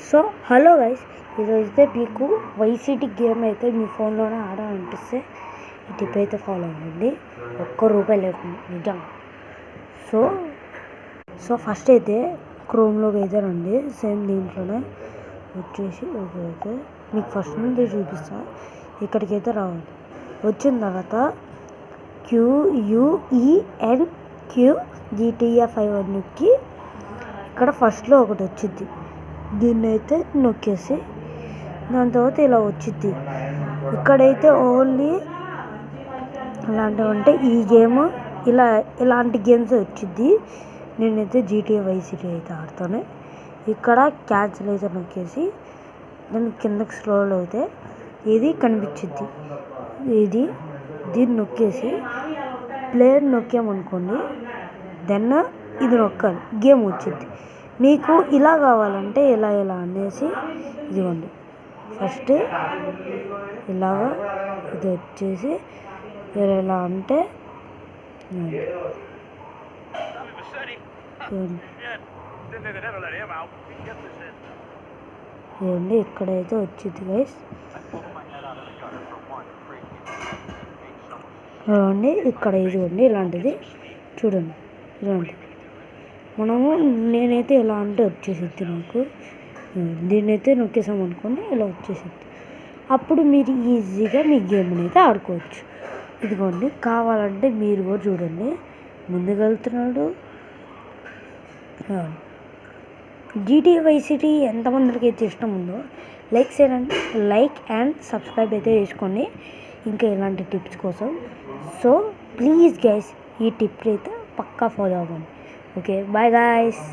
So hello guys, ఈరోజైతే మీకు Vice City game అయితే మీ ఫోన్లోనే ఆడాలనిపిస్తే ఈ టిప్ అయితే ఫాలో అవ్వండి. ₹1 లేకుండా నిజంగా. సో ఫస్ట్ అయితే క్రోమ్లోకి అయితే రండి. సేమ్ దీంట్లోనే వచ్చేసి ఓకే మీకు ఫస్ట్ నుండి చూపిస్తా. ఇక్కడికైతే రావాలి. వచ్చిన తర్వాత QUENQGTF5 నొక్కి ఇక్కడ ఫస్ట్లో ఒకటి వచ్చింది, దీన్ని అయితే నొక్కేసి దాని తర్వాత ఇలా వచ్చింది. ఇక్కడైతే ఓన్లీ ఎలాంటివంటే ఈ గేమ్ ఇలాంటి గేమ్స్ వచ్చింది. నేనైతే GTA Vice City అయితే ఆడతాను. ఇక్కడ క్యాన్సిల్ అయితే నొక్కేసి నేను కిందకి స్క్రోల్ అయితే ఇది కనిపించింది. దీన్ని నొక్కేసి ప్లేయర్ నొక్కామనుకోండి, దెన్ ఇది నొక్కాలి, గేమ్ వచ్చింది. మీకు ఇలా కావాలంటే ఇలా అనేసి ఇదిగోండి. ఫస్ట్ ఇలాగా ఇది వచ్చేసి ఎలా అంటే ఇదండి ఇక్కడైతే వచ్చింది గైస్. చూడండి ఇక్కడ ఇదిగోండి ఇలాంటిది చూడండి. ఇలాంటిది నేనైతే ఎలా అంటే వచ్చేసిద్ది నాకు. దీన్నైతే నొక్కేసామనుకోండి ఇలా వచ్చేసిద్ది. అప్పుడు మీరు ఈజీగా మీ గేమ్ని అయితే ఆడుకోవచ్చు. ఇదిగోండి, కావాలంటే మీరు కూడా చూడండి, ముందుకెళ్తున్నాడు. GTA Vice City ఎంతమందికి అయితే ఇష్టం ఉందో లైక్ అండ్ సబ్స్క్రైబ్ అయితే చేసుకోండి ఇంకా ఇలాంటి టిప్స్ కోసం. సో ప్లీజ్ గైస్, ఈ టిప్ అయితే పక్కా ఫాలో అవ్వండి. Okay, bye guys.